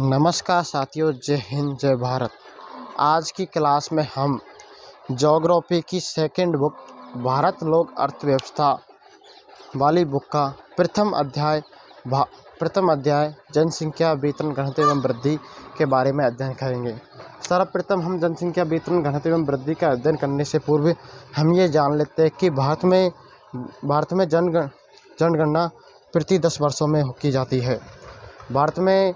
नमस्कार साथियों, जय हिंद जय भारत। आज की क्लास में हम ज्योग्राफी की सेकंड बुक भारत लोक अर्थव्यवस्था वाली बुक का प्रथम अध्याय जनसंख्या वितरण घनत्व एवं वृद्धि के बारे में अध्ययन करेंगे। सर्वप्रथम हम जनसंख्या वितरण घनत्व एवं वृद्धि का अध्ययन करने से पूर्व हम ये जान लेते हैं कि भारत में जनगणना प्रति 10 वर्षों में की जाती है। भारत में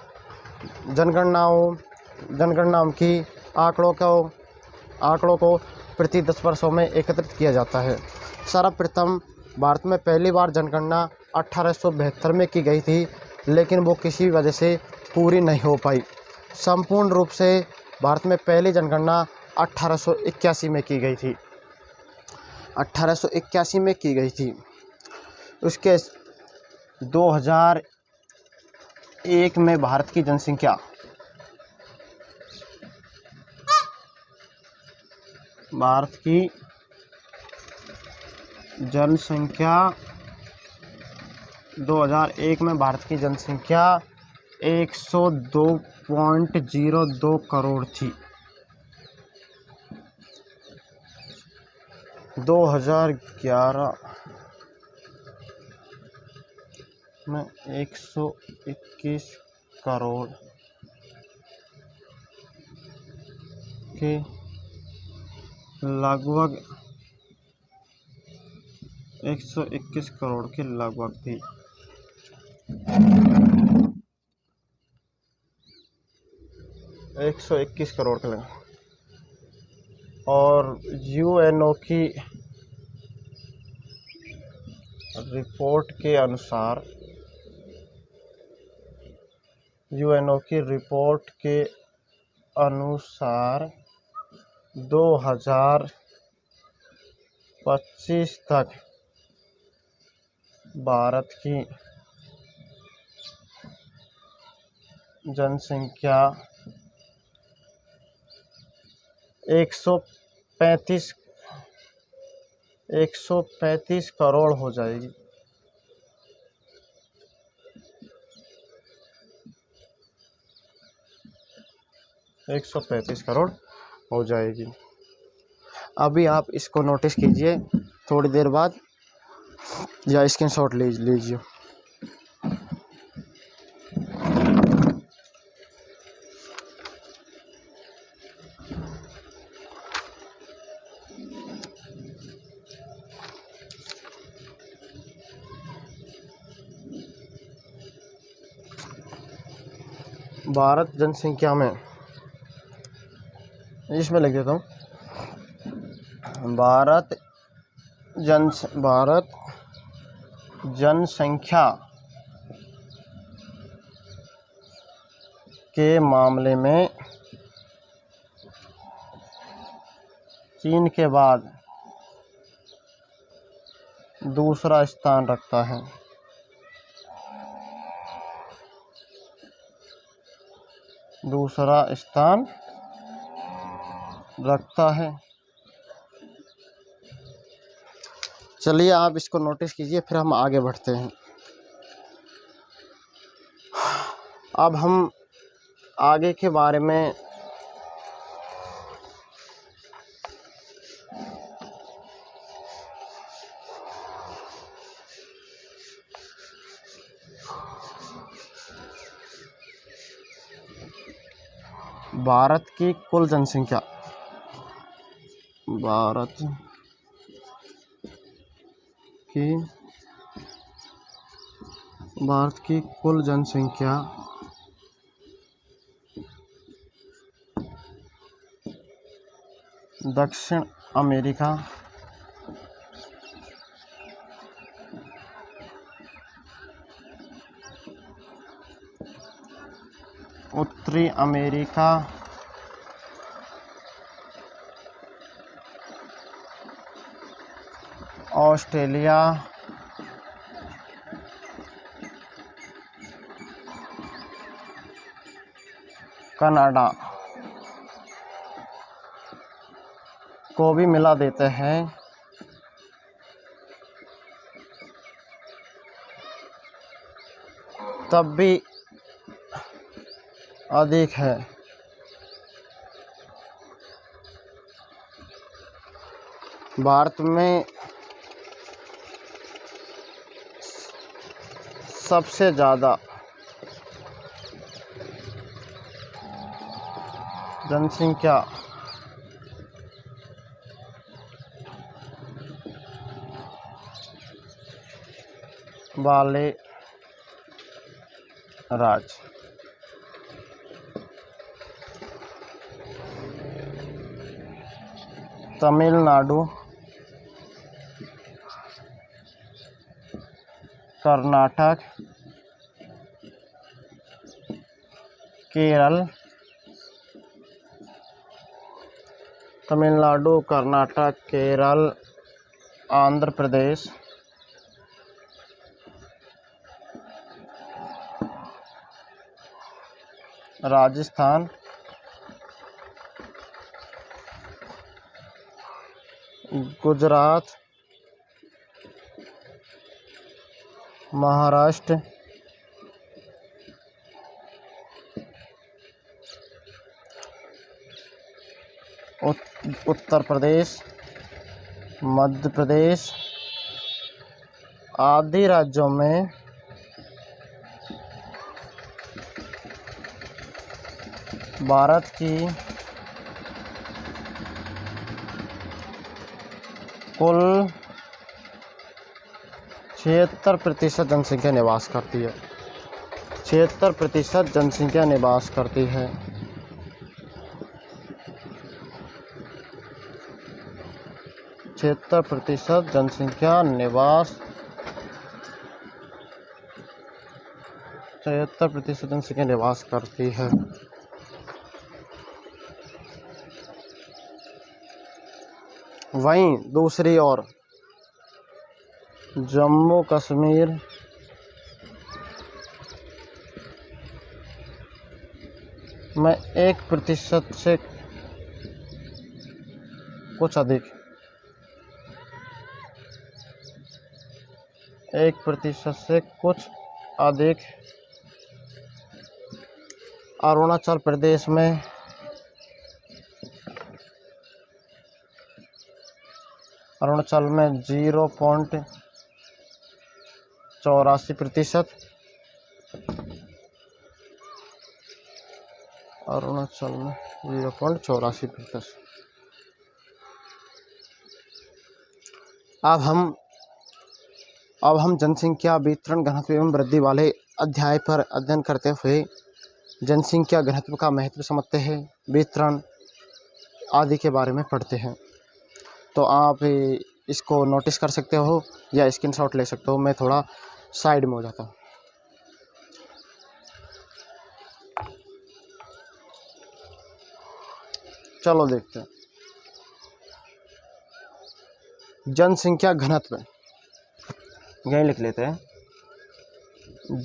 जनगणनाओं की आंकड़ों को प्रति 10 वर्षों में एकत्रित किया जाता है। सर्वप्रथम भारत में पहली बार जनगणना 1872 में की गई थी, लेकिन वो किसी वजह से पूरी नहीं हो पाई। संपूर्ण रूप से भारत में पहली जनगणना 1881 में की गई थी। 1881 में की गई थी। उसके 2001 में भारत की जनसंख्या 2001 में भारत की जनसंख्या 102.02 करोड़ थी। 2011 में 121 करोड़ के लगभग 121 करोड़ के लगभग थी। 121 करोड़ के लगभग। और यूएनओ की रिपोर्ट के अनुसार 2025 तक भारत की जनसंख्या 135 करोड़ हो जाएगी। 135 करोड़ हो जाएगी। अभी आप इसको नोटिस कीजिए, थोड़ी देर बाद या स्क्रीनशॉट ले लीजिए। भारत जनसंख्या में इसमें लिख देता हूँ। भारत जनसंख्या के मामले में चीन के बाद दूसरा स्थान रखता है। चलिए आप इसको नोटिस कीजिए, फिर हम आगे बढ़ते हैं। अब हम आगे के बारे में भारत की कुल जनसंख्या दक्षिण अमेरिका, उत्तरी अमेरिका, ऑस्ट्रेलिया, कनाडा को भी मिला देते हैं। तब भी अधिक है। भारत में सबसे ज़्यादा जनसंख्या वाले राज्य तमिलनाडु, कर्नाटक, केरल, तमिलनाडु, कर्नाटक, केरल, आंध्र प्रदेश, राजस्थान, गुजरात, महाराष्ट्र, उत्तर प्रदेश, मध्य प्रदेश आदि राज्यों में भारत की कुल 76% जनसंख्या निवास करती है। 76% जनसंख्या निवास करती है। %76 जनसंख्या निवास 73% जनसंख्या निवास करती है। वहीं दूसरी ओर जम्मू कश्मीर में 1% से कुछ अधिक 1% से कुछ अधिक अरुणाचल प्रदेश में 0.84%, अरुणाचल में 0.84%। अब हम जनसंख्या वितरण घनत्व एवं वृद्धि वाले अध्याय पर अध्ययन करते हुए जनसंख्या घनत्व का महत्व समझते हैं, वितरण आदि के बारे में पढ़ते हैं। तो आप इसको नोटिस कर सकते हो या स्क्रीनशॉट ले सकते हो। मैं थोड़ा साइड में हो जाता हूँ। चलो देखते हैं। जनसंख्या घनत्व यहीं लिख लेते हैं।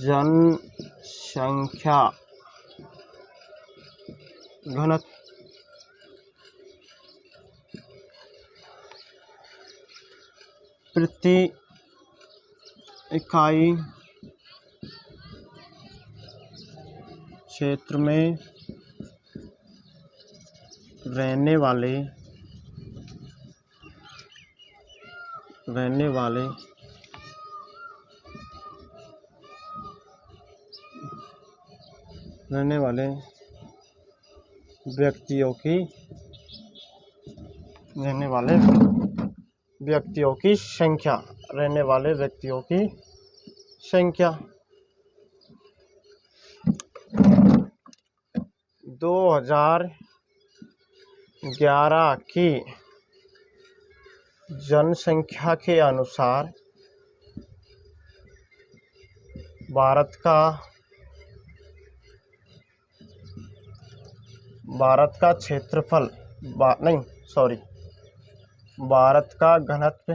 जनसंख्या घनत्व प्रति इकाई क्षेत्र में रहने वाले व्यक्तियों की संख्या 2011 की जनसंख्या के अनुसार भारत का क्षेत्रफल भारत का घनत्व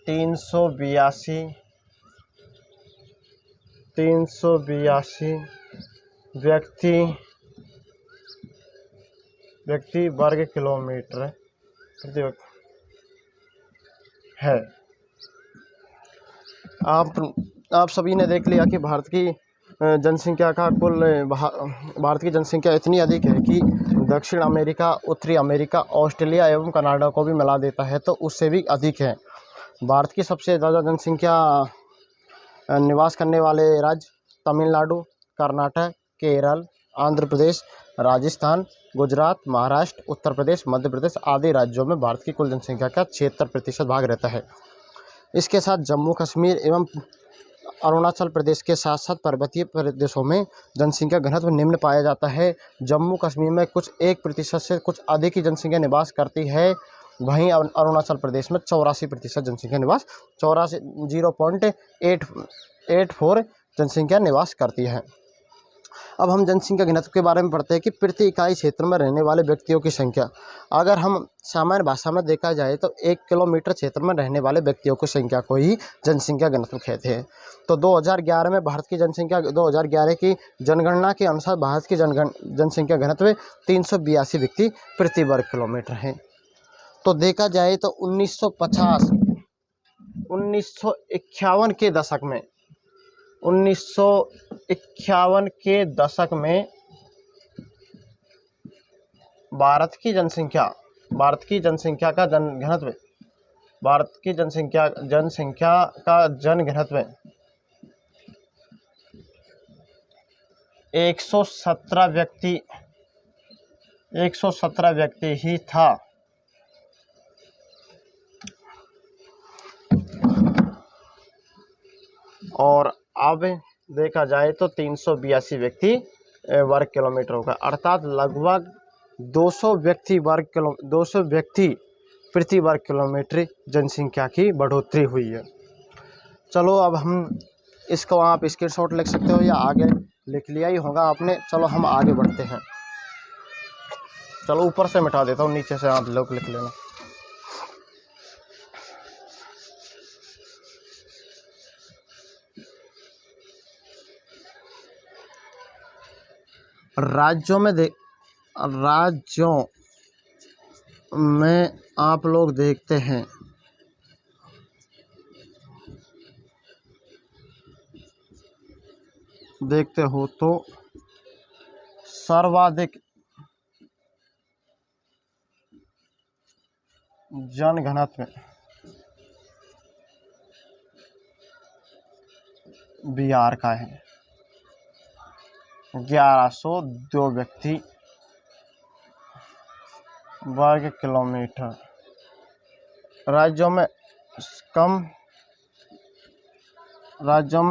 382 व्यक्ति वर्ग किलोमीटर प्रति है। आप सभी ने देख लिया कि भारत की जनसंख्या का कुल भारत की जनसंख्या इतनी अधिक है कि दक्षिण अमेरिका, उत्तरी अमेरिका, ऑस्ट्रेलिया एवं कनाडा को भी मिला देता है तो उससे भी अधिक है। भारत की सबसे ज़्यादा जनसंख्या निवास करने वाले राज्य तमिलनाडु, कर्नाटक, केरल, आंध्र प्रदेश, राजस्थान, गुजरात, महाराष्ट्र, उत्तर प्रदेश, मध्य प्रदेश आदि राज्यों में भारत की कुल जनसंख्या का 76% भाग रहता है। इसके साथ जम्मू कश्मीर एवं अरुणाचल प्रदेश के साथ साथ पर्वतीय प्रदेशों में जनसंख्या घनत्व निम्न पाया जाता है। जम्मू कश्मीर में कुछ 1% से कुछ अधिक ही जनसंख्या निवास करती है। वहीं अरुणाचल प्रदेश में 84% जनसंख्या निवास 0.84 जनसंख्या निवास करती है। अब हम जनसंख्या घनत्व के बारे में पढ़ते हैं कि प्रति इकाई क्षेत्र में रहने वाले व्यक्तियों की संख्या। अगर हम सामान्य भाषा में देखा जाए तो 1 किलोमीटर क्षेत्र में रहने वाले व्यक्तियों की संख्या को ही जनसंख्या घनत्व कहते हैं। तो 2011 में भारत की जनसंख्या 2011 की जनगणना के अनुसार भारत की जनसंख्या घनत्व 382 व्यक्ति प्रति वर्ग किलोमीटर है। तो देखा जाए तो 1951 के दशक में 1951 के दशक में भारत की जनसंख्या का घनत्व भारत की जनसंख्या का जनघनत्व 117 व्यक्ति ही था। और अब देखा जाए तो 382 व्यक्ति वर्ग किलोमीटर होगा, अर्थात लगभग 200 व्यक्ति प्रति वर्ग किलोमीटर जनसंख्या की बढ़ोतरी हुई है। चलो अब हम इसको आप स्क्रीनशॉट लिख सकते हो या आगे लिख लिया ही होगा आपने। चलो हम आगे बढ़ते हैं। चलो ऊपर से मिटा देता हूँ, नीचे से आप लोग लिख लेना। राज्यों में आप लोग देखते हैं तो सर्वाधिक जनघनत्व बिहार का है, 1102 व्यक्ति वर्ग किलोमीटर। राज्यों में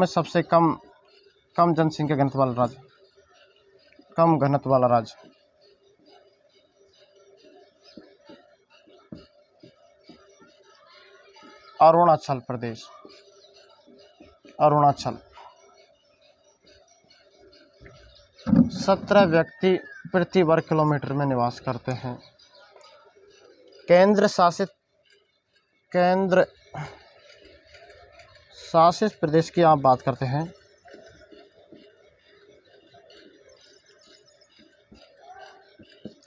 सबसे कम जनसंख्या घनत्व वाला राज्य, कम घनत्व वाला राज्य अरुणाचल प्रदेश। 17 व्यक्ति प्रति वर्ग किलोमीटर में निवास करते हैं। केंद्र शासित प्रदेश की आप बात करते हैं।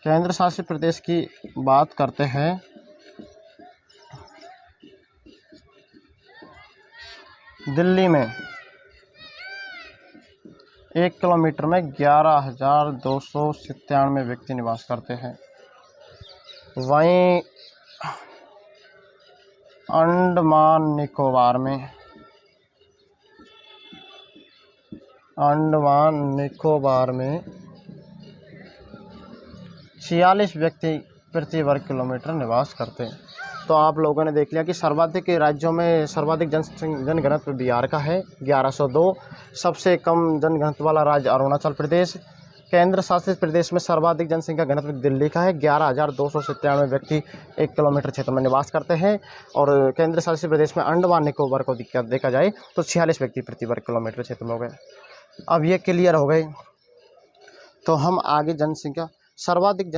केंद्र शासित प्रदेश की बात करते हैं। दिल्ली में 1 किलोमीटर में 11,297 व्यक्ति निवास करते हैं। वहीं अंडमान निकोबार में 46 व्यक्ति प्रति वर्ग किलोमीटर निवास करते हैं। तो आप लोगों ने देख लिया कि सर्वाधिक राज्यों में सर्वाधिक जनघनत्व बिहार का है, 1102। सबसे कम जनघनत्व वाला राज्य अरुणाचल प्रदेश। केंद्र शासित प्रदेश में सर्वाधिक जनसंख्या घनत्व दिल्ली का है, 11,297 व्यक्ति 1 किलोमीटर क्षेत्र में निवास करते हैं। और केंद्र शासित प्रदेश में अंडमान निकोबार को देखा जाए तो 46 व्यक्ति प्रति वर्ग किलोमीटर क्षेत्र में हो गए। अब ये क्लियर हो गए। तो हम आगे सर्वाधिक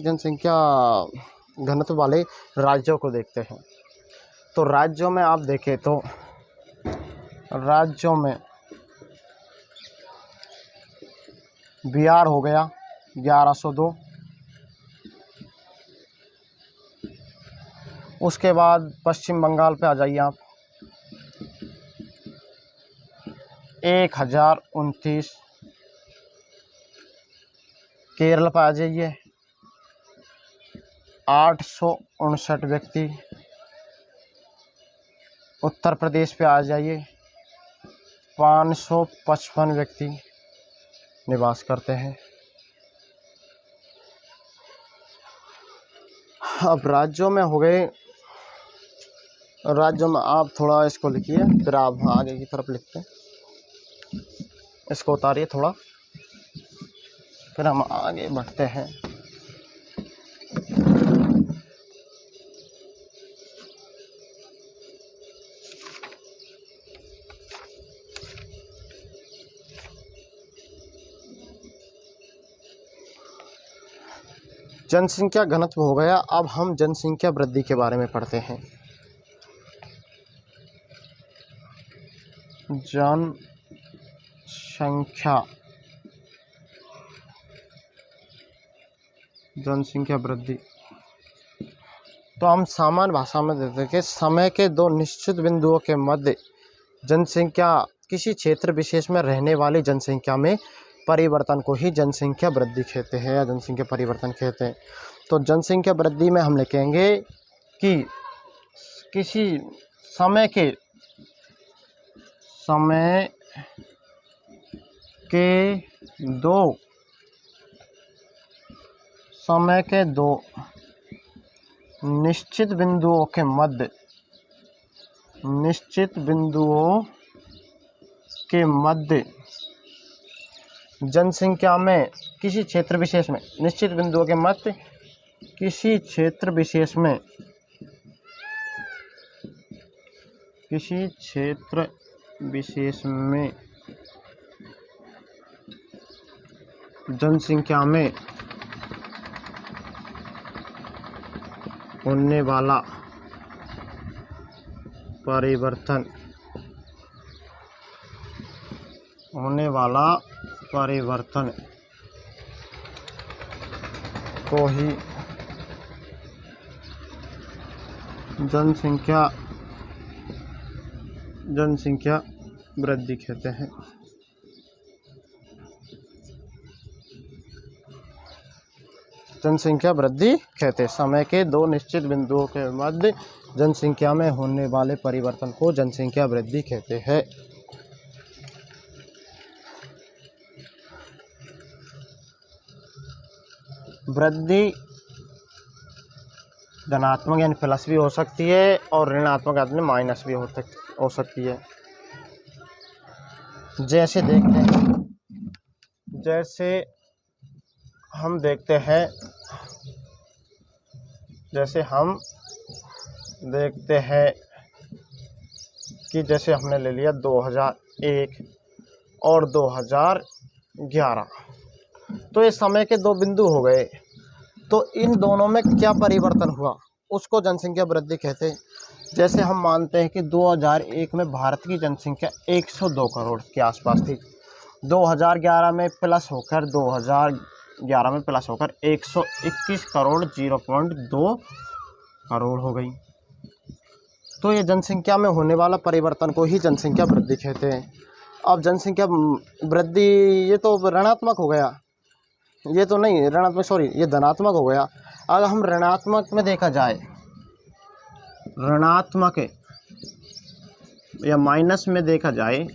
जनसंख्या घनत्व वाले राज्यों को देखते हैं। तो राज्यों में आप देखें तो राज्यों में बिहार हो गया 1102। उसके बाद पश्चिम बंगाल पे आ जाइए आप, 1029। केरल पर आ जाइए 859 व्यक्ति। उत्तर प्रदेश पे आ जाइए 555 व्यक्ति निवास करते हैं। अब राज्यों में हो गए, राज्यों में आप थोड़ा इसको लिखिए, फिर आप आगे की तरफ लिखते हैं। इसको उतारिए थोड़ा, फिर हम आगे बढ़ते हैं। जनसंख्या घनत्व हो गया। अब हम जनसंख्या वृद्धि के बारे में पढ़ते हैं। जनसंख्या वृद्धि तो हम सामान्य भाषा में देते हैं कि समय के दो निश्चित बिंदुओं के मध्य जनसंख्या, किसी क्षेत्र विशेष में रहने वाली जनसंख्या में परिवर्तन को ही जनसंख्या वृद्धि कहते हैं या जनसंख्या परिवर्तन कहते हैं। तो जनसंख्या वृद्धि में हम लिखेंगे कि किसी समय के दो निश्चित बिंदुओं के मध्य जनसंख्या में किसी क्षेत्र विशेष में, निश्चित बिंदुओं के मध्य किसी क्षेत्र विशेष में जनसंख्या में होने वाला परिवर्तन को ही जनसंख्या वृद्धि कहते हैं। जनसंख्या वृद्धि कहते हैं समय के दो निश्चित बिंदुओं के मध्य जनसंख्या में होने वाले परिवर्तन को जनसंख्या वृद्धि कहते हैं। वृद्धि धनात्मक यानी प्लस भी हो सकती है और ऋणात्मक यानी माइनस भी हो सकती है। जैसे हम देखते हैं कि जैसे हमने ले लिया 2001 और 2011, तो ये समय के दो बिंदु हो गए। तो इन दोनों में क्या परिवर्तन हुआ उसको जनसंख्या वृद्धि कहते हैं। जैसे हम मानते हैं कि 2001 में भारत की जनसंख्या 102 करोड़ के आसपास थी। 2011 में प्लस होकर 121 करोड़ 0.2 करोड़ हो गई। तो ये जनसंख्या में होने वाला परिवर्तन को ही जनसंख्या वृद्धि कहते हैं। अब जनसंख्या वृद्धि ये तो ऋणात्मक हो गया, ये तो नहीं ऋणात्मक, सॉरी ये धनात्मक हो गया। अगर हम ऋणात्मक में देखा जाए, ऋणात्मक या माइनस में देखा जाए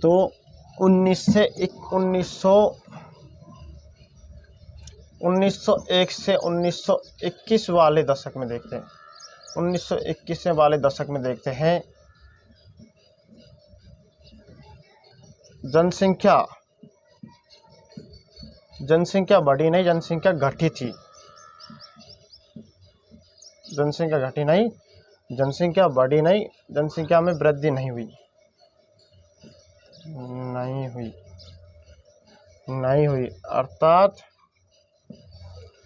तो 1901 से 1921 वाले दशक में देखते हैं। 1921 वाले दशक में देखते हैं जनसंख्या बढ़ी नहीं, जनसंख्या घटी थी। जनसंख्या घटी नहीं, जनसंख्या बढ़ी नहीं, जनसंख्या में वृद्धि नहीं हुई। अर्थात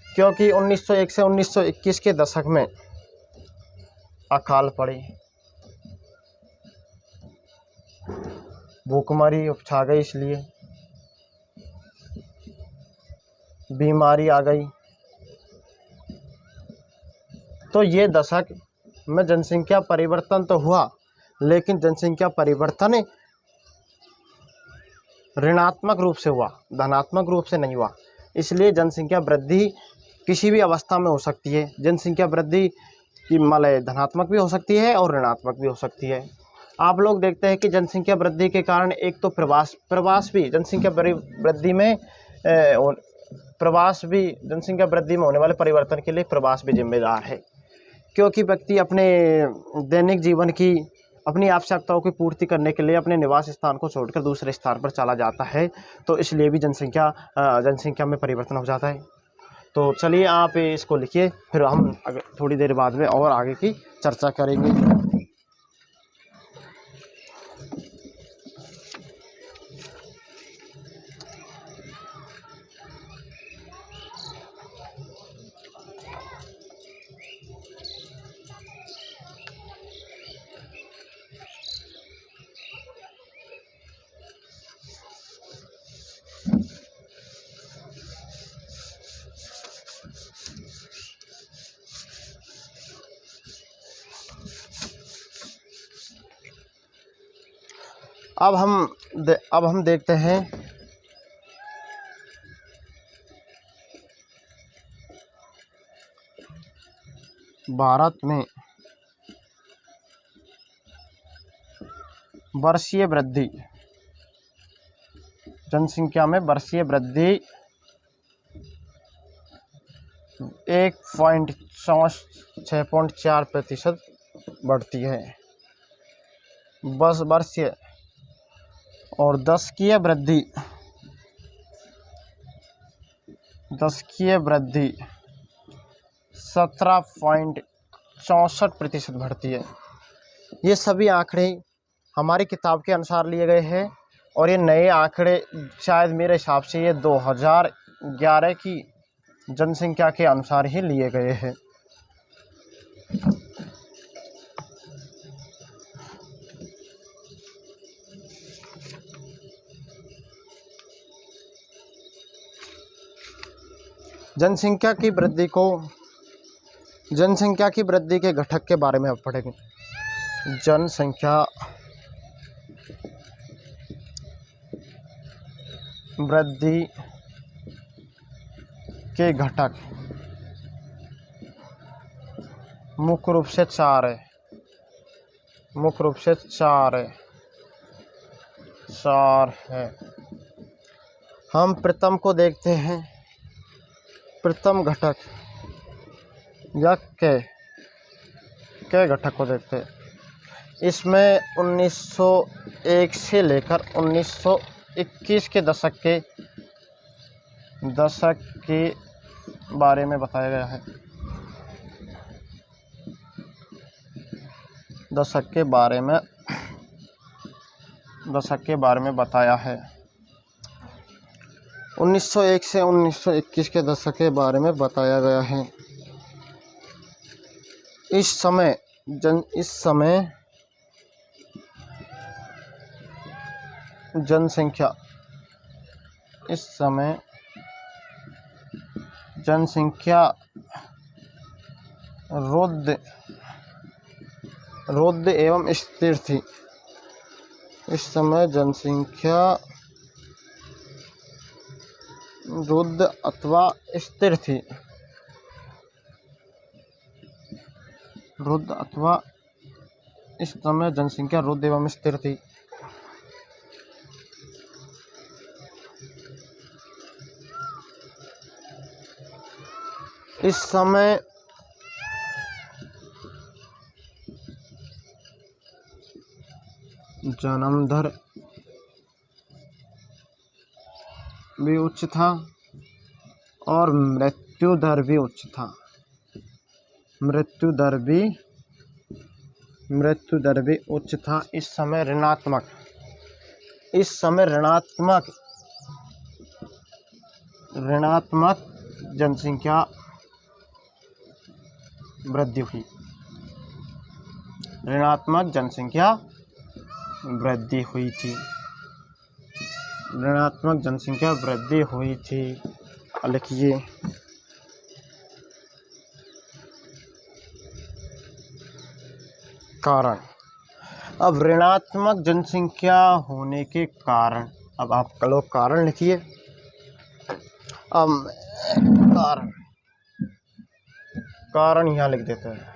क्योंकि 1901 से 1921 के दशक में अकाल पड़ी, भूखमरी छा गई, इसलिए बीमारी आ गई। तो ये दशक में जनसंख्या परिवर्तन तो हुआ, लेकिन जनसंख्या परिवर्तन ऋणात्मक रूप से हुआ, धनात्मक रूप से नहीं हुआ। इसलिए जनसंख्या वृद्धि किसी भी अवस्था में हो सकती है। जनसंख्या वृद्धि की धनात्मक भी हो सकती है और ऋणात्मक भी हो सकती है। आप लोग देखते हैं कि जनसंख्या वृद्धि के कारण एक तो प्रवास भी जनसंख्या वृद्धि में प्रवास भी जनसंख्या वृद्धि में होने वाले परिवर्तन के लिए प्रवास भी जिम्मेदार है, क्योंकि व्यक्ति अपने दैनिक जीवन की अपनी आवश्यकताओं की पूर्ति करने के लिए अपने निवास स्थान को छोड़कर दूसरे स्थान पर चला जाता है, तो इसलिए भी जनसंख्या में परिवर्तन हो जाता है। तो चलिए आप इसको लिखिए, फिर हम थोड़ी देर बाद में और आगे की चर्चा करेंगे। अब हम देखते हैं भारत में वर्षीय वृद्धि, जनसंख्या में वर्षीय वृद्धि 6.4% बढ़ती है बस वर्षीय, और दशकीय वृद्धि 17.64% बढ़ती है। ये सभी आंकड़े हमारी किताब के अनुसार लिए गए हैं, और ये नए आंकड़े शायद मेरे हिसाब से ये 2011 की जनसंख्या के अनुसार ही लिए गए हैं। जनसंख्या की वृद्धि के घटक के बारे में अब पढ़ेंगे। जनसंख्या वृद्धि के घटक मुख्य रूप से चार है। हम प्रथम को देखते हैं। प्रथम घटक या के घटक को देखते हैं। इसमें 1901 से लेकर 1921 के दशक के बारे में बताया गया है। दशक के बारे में बताया है। 1901 से 1921 के दशक के बारे में बताया गया है। इस समय जनसंख्या रुद्ध एवं स्थिर थी। इस समय जनसंख्या रुद्ध अथवा स्थिर थी। इस समय जनसंख्या रुद्ध एवं स्थिर थी। इस समय जन्म दर भी उच्च था और मृत्यु दर भी उच्च था। मृत्यु दर भी उच्च था। इस समय ऋणात्मक जनसंख्या वृद्धि हुई। ऋणात्मक जनसंख्या वृद्धि हुई थी। लिखिए। कारण। अब ऋणात्मक जनसंख्या होने के कारण, अब आप लोग कारण लिखिए। अब कारण यहाँ लिख देते हैं।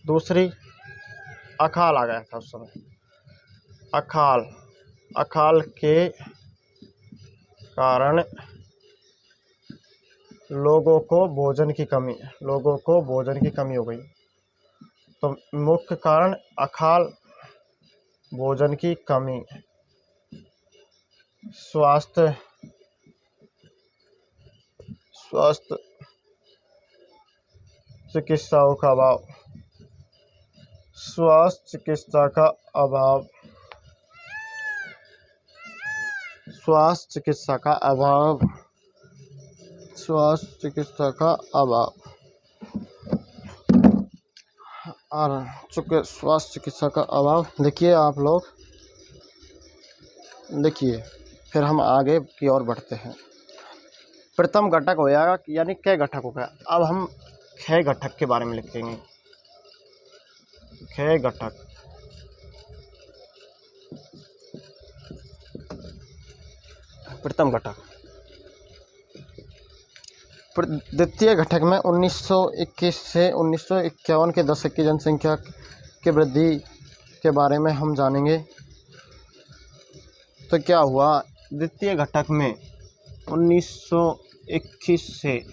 दूसरी, अकाल आ गया था उस समय, अकाल के कारण लोगों को भोजन की कमी हो गई। तो मुख्य कारण अकाल, भोजन की कमी, स्वास्थ्य चिकित्साओं का अभाव, स्वास्थ्य चिकित्सा का अभाव, और चूँकि स्वास्थ्य चिकित्सा का अभाव लिखिए आप लोग, लिखिए। फिर हम आगे की ओर बढ़ते हैं। प्रथम घटक हो जाएगा, यानी क घटक हो गया। अब हम ख घटक के बारे में लिखेंगे। ख घटक, प्रथम घटक। द्वितीय घटक में 1921 से 1951 के दशक की जनसंख्या की वृद्धि के बारे में हम जानेंगे। तो क्या हुआ, द्वितीय घटक में 1921 से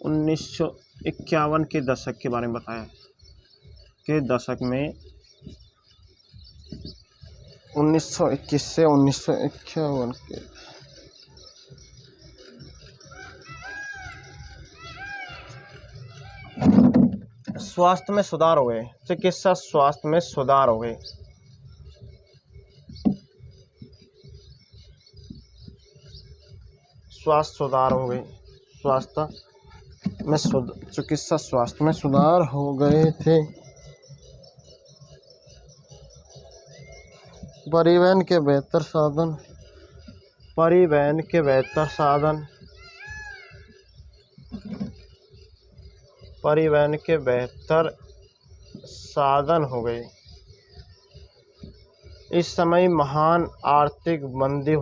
1951 के दशक के बारे में बताया। के दशक में 1921 से 1951 के स्वास्थ्य में सुधार हो गए, चिकित्सा स्वास्थ्य में सुधार हो गए। चिकित्सा स्वास्थ्य में सुधार हो गए थे। परिवहन के बेहतर साधन हो गए। इस समय महान आर्थिक मंदी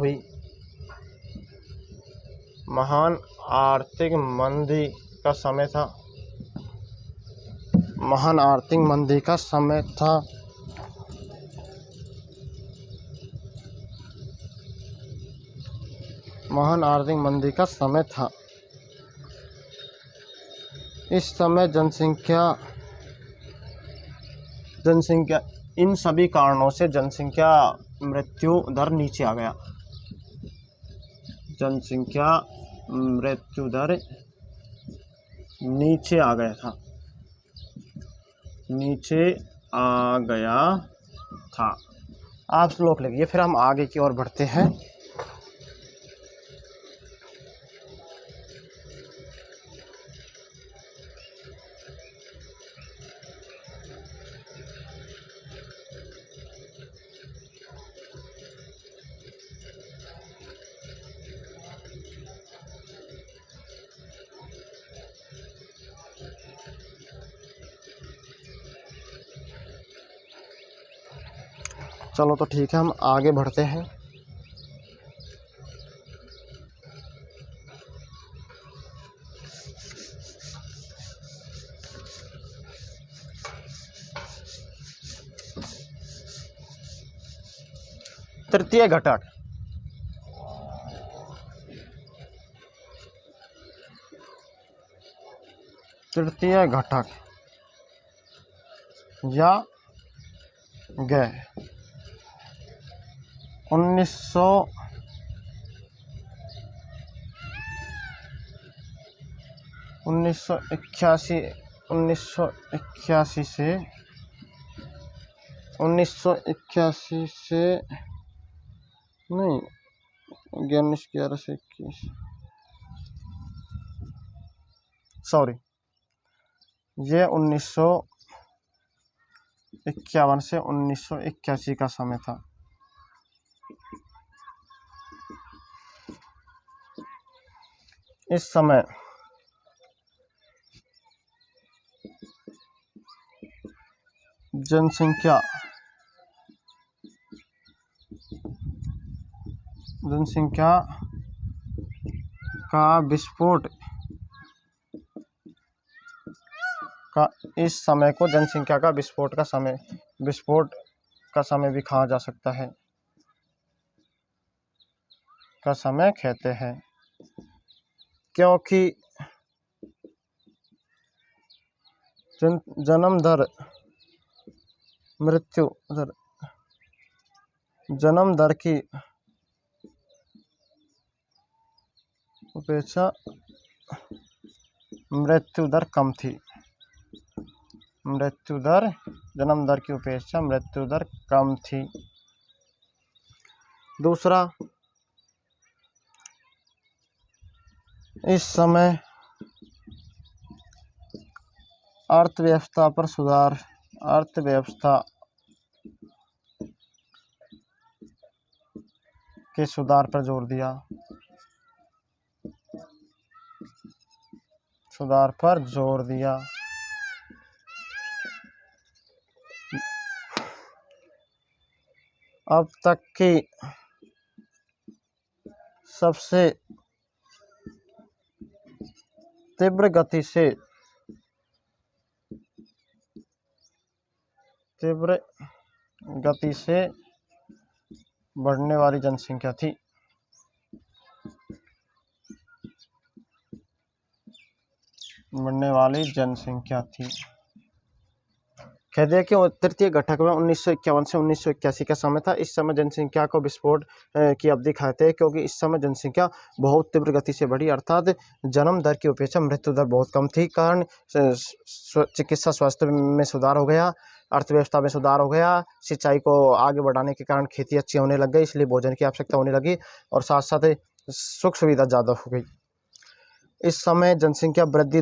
का समय था। महान आर्थिक मंदी का समय था। इस समय जनसंख्या इन सभी कारणों से जनसंख्या मृत्यु दर नीचे आ गया। नीचे आ गया था। आप श्लोक लिखिए, फिर हम आगे की ओर बढ़ते हैं। चलो तो ठीक है, हम आगे बढ़ते हैं। तृतीय घटक, या गए 1981 से नहीं, 11 से 21, सॉरी, ये 1951 से 1981 का समय था। इस समय जनसंख्या जनसंख्या का विस्फोट का इस समय को जनसंख्या का विस्फोट का समय भी कहा जा सकता है, का समय कहते हैं, क्योंकि जन्म दर मृत्यु दर जन्म दर की अपेक्षा मृत्यु दर कम थी। जन्म दर की अपेक्षा मृत्यु दर कम थी। दूसरा, इस समय अर्थव्यवस्था के सुधार पर जोर दिया। अब तक की सबसे तीव्र गति से बढ़ने वाली जनसंख्या थी। कह दिया कि तृतीय घटक में 1951 से 1981 का समय था। इस समय जनसंख्या को विस्फोट की अवधि कहते हैं, क्योंकि इस समय जनसंख्या बहुत तीव्र गति से बढ़ी, अर्थात जन्म दर की अपेक्षा मृत्यु दर बहुत कम थी। कारण चिकित्सा स्वास्थ्य में सुधार हो गया, अर्थव्यवस्था में सुधार हो गया, सिंचाई को आगे बढ़ाने के कारण खेती अच्छी होने लग गई, इसलिए भोजन की आवश्यकता होने लगी और साथ साथ सुख सुविधा ज़्यादा हो गई। इस समय जनसंख्या वृद्धि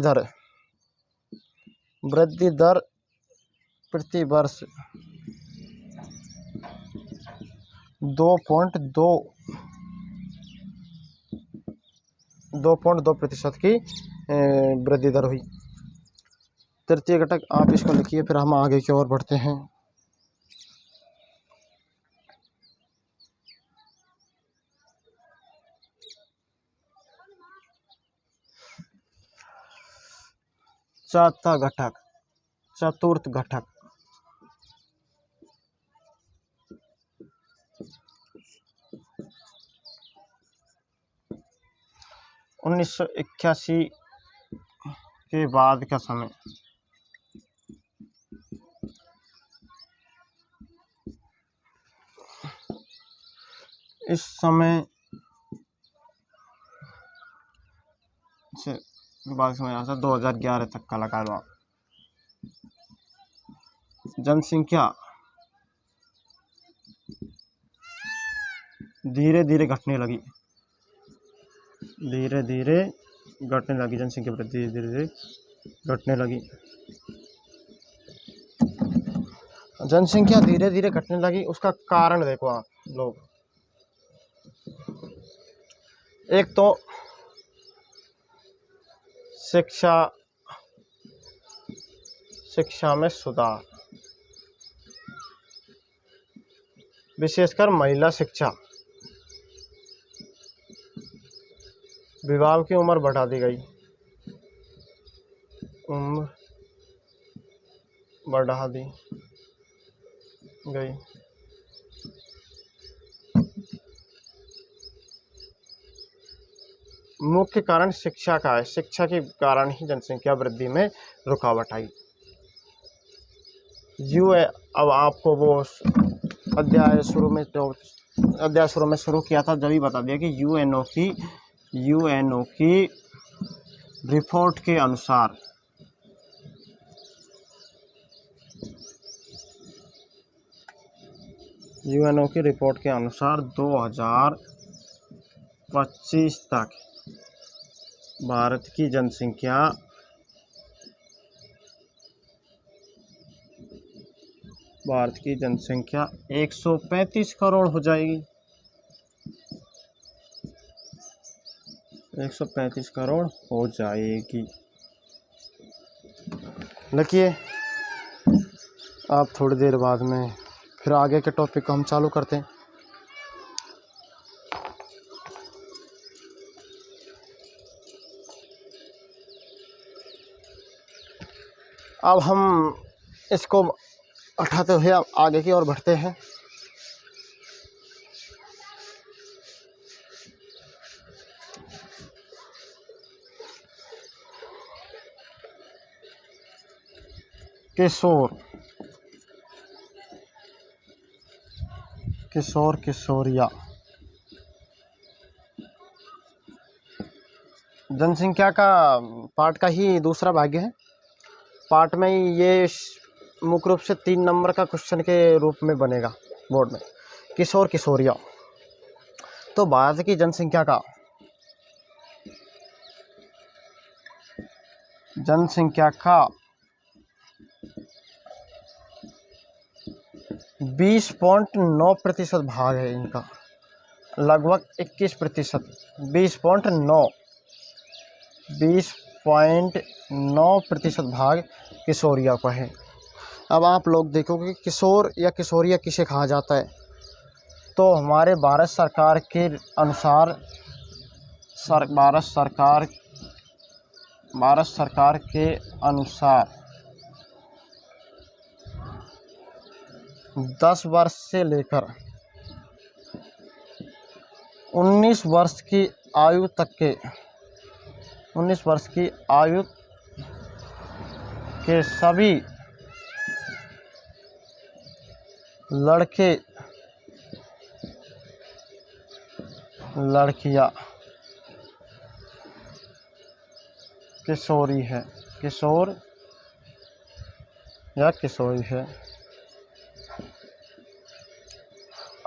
दर प्रति वर्ष 2.2% की वृद्धि दर हुई। तृतीय घटक आप इसको लिखिए, फिर हम आगे की ओर बढ़ते हैं। चतुर्थ घटक 1981 के बाद का समय। इस समय से बाद समय आता 2011 तक का लगा लो। जनसंख्या धीरे धीरे घटने लगी। जनसंख्या वृद्धि धीरे धीरे घटने लगी। जनसंख्या धीरे धीरे घटने लगी, उसका कारण देखो आप लोग। एक तो शिक्षा में सुधार, विशेषकर महिला शिक्षा। विवाह की उम्र बढ़ा दी गई। मुख्य कारण शिक्षा का है। शिक्षा के कारण ही जनसंख्या वृद्धि में रुकावट आई। अब आपको वो अध्याय शुरू में शुरू किया था, जब ही बता दिया कि यूएनओ की रिपोर्ट के अनुसार यूएनओ की रिपोर्ट के अनुसार 2025 तक भारत की जनसंख्या 135 करोड़ हो जाएगी। 135 करोड़ हो जाएगी। देखिए आप थोड़ी देर बाद में फिर आगे के टॉपिक को हम चालू करते हैं। अब हम इसको उठाते हुए आगे की ओर बढ़ते हैं। किशोर, किशोर किशोरिया जनसंख्या का पार्ट का ही दूसरा भाग है। पार्ट में ये मुख्य रूप से 3 नंबर का क्वेश्चन के रूप में बनेगा बोर्ड में। किशोर किशोरिया, तो भारत की जनसंख्या का 20.9% भाग है इनका, लगभग 21%, 20.9% भाग किशोरिया का है। अब आप लोग देखोगे किशोर या किशोरिया किसे कहा जाता है, तो हमारे भारत सरकार के अनुसार भारत सरकार के अनुसार 10 वर्ष से लेकर 19 वर्ष की आयु तक के 19 वर्ष की आयु के सभी लड़के लड़कियां किशोरी है, किशोर या किशोरी है।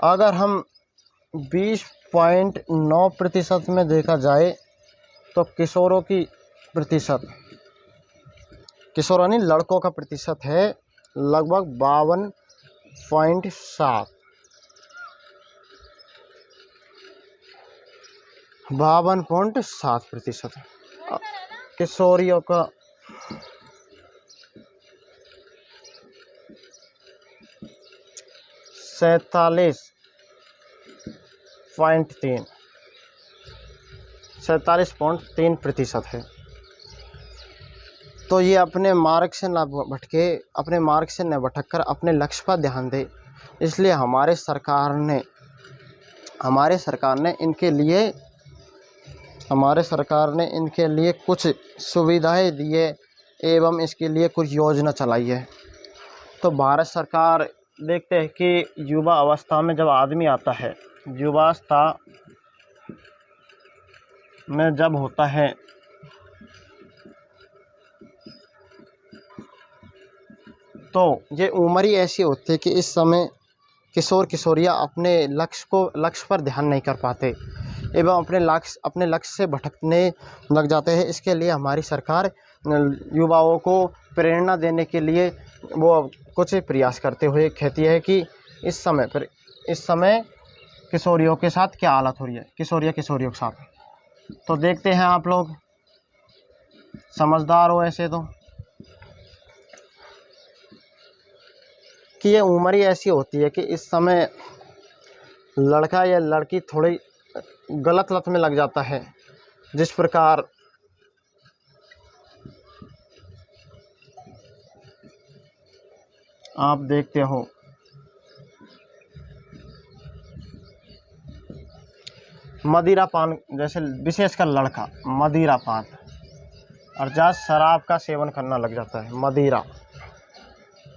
अगर हम 20.9% में देखा जाए तो किशोरों की प्रतिशत, किशोर यानी लड़कों का प्रतिशत है लगभग 52.7, 52.7%। किशोरियों का 47.3% है। तो ये अपने मार्ग से न भटके, अपने मार्ग से न भटककर अपने लक्ष्य पर ध्यान दे। इसलिए हमारे सरकार ने इनके लिए कुछ सुविधाएं दी है एवं इसके लिए कुछ योजना चलाई है। तो भारत सरकार देखते हैं कि युवा अवस्था में जब आदमी आता है, युवावस्था में जब होता है तो ये उम्र ही ऐसी होती है कि इस समय किशोर किशोरियाँ अपने लक्ष्य पर ध्यान नहीं कर पाते एवं अपने लक्ष्य से भटकने लग जाते हैं। इसके लिए हमारी सरकार युवाओं को प्रेरणा देने के लिए वो कुछ प्रयास करते हुए कहती है कि इस समय किशोरियों के साथ क्या हालत हो रही है, किशोरियों के साथ। तो देखते हैं, आप लोग समझदार हो ऐसे तो, कि ये उम्र ही ऐसी होती है कि इस समय लड़का या लड़की थोड़ी गलत लत में लग जाता है। जिस प्रकार आप देखते हो मदिरा पान, जैसे विशेषकर लड़का मदिरा पान अर्थात शराब का सेवन करना लग जाता है।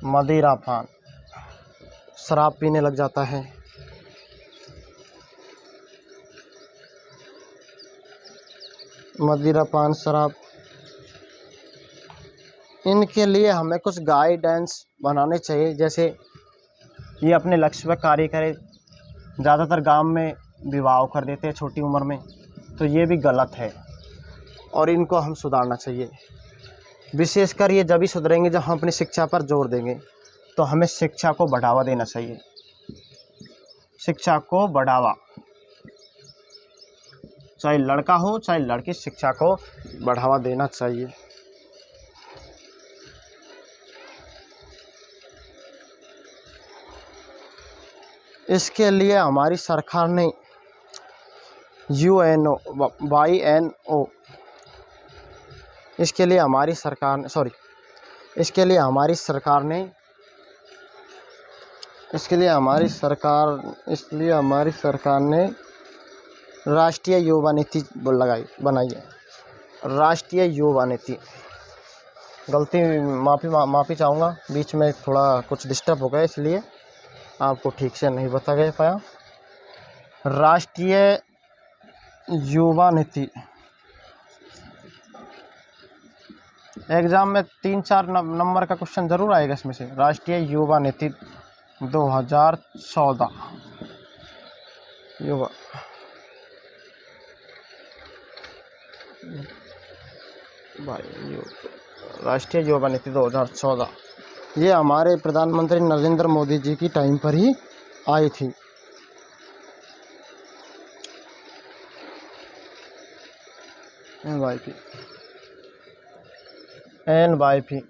मदिरा पान शराब पीने लग जाता है। मदिरा पान शराब, इनके लिए हमें कुछ गाइडेंस बनाने चाहिए। जैसे ये अपने लक्ष्य पर कार्य करें, ज़्यादातर गांव में विवाह कर देते हैं छोटी उम्र में, तो ये भी गलत है और इनको हम सुधारना चाहिए। विशेषकर ये जब ही सुधरेंगे जब हम अपनी शिक्षा पर जोर देंगे। तो हमें शिक्षा को बढ़ावा देना चाहिए, शिक्षा को बढ़ावा, चाहे लड़का हो चाहे लड़की, शिक्षा को बढ़ावा देना चाहिए। इसके लिए हमारी सरकार ने UNO YNO इसके लिए हमारी सरकार ने राष्ट्रीय युवा नीति बनाई है। राष्ट्रीय युवा नीति, माफ़ी चाहूँगा, बीच में थोड़ा कुछ डिस्टर्ब हो गया इसलिए आपको ठीक से नहीं बता पाया। राष्ट्रीय युवा नीति एग्ज़ाम में 3-4 नंबर का क्वेश्चन ज़रूर आएगा इसमें से। राष्ट्रीय युवा नीति 2014 राष्ट्रीय युवा नीति 2014 ये हमारे प्रधानमंत्री नरेंद्र मोदी जी की टाइम पर ही आई थी। NYP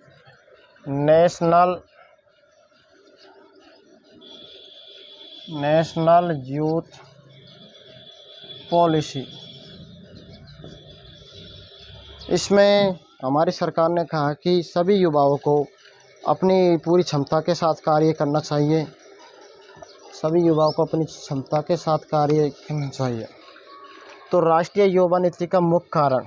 national youth policy. इसमें हमारी सरकार ने कहा कि सभी युवाओं को अपनी पूरी क्षमता के साथ कार्य करना चाहिए। तो राष्ट्रीय युवा नीति का मुख्य कारण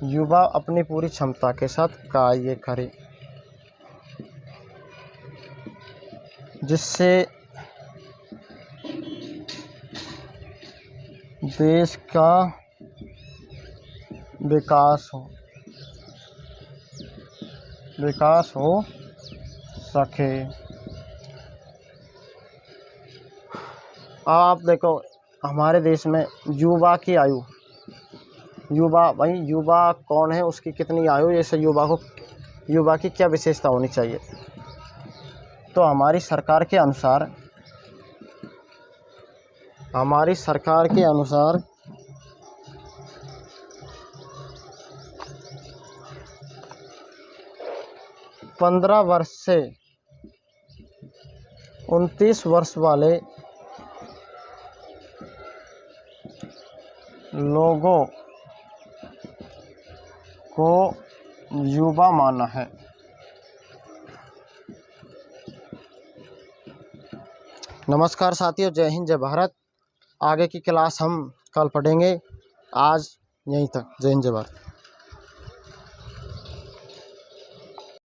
युवा अपनी पूरी क्षमता के साथ कार्य करें, जिससे देश का विकास हो सके। आप देखो हमारे देश में युवा कौन है, उसकी कितनी आयु, जैसे युवा की क्या विशेषता होनी चाहिए। तो हमारी सरकार के अनुसार 15 वर्ष से 29 वर्ष वाले लोगों को युवा माना है। नमस्कार साथियों, जय हिंद, जय भारत। आगे की क्लास हम कल पढ़ेंगे। आज यहीं तक। जय हिंद, जय भारत।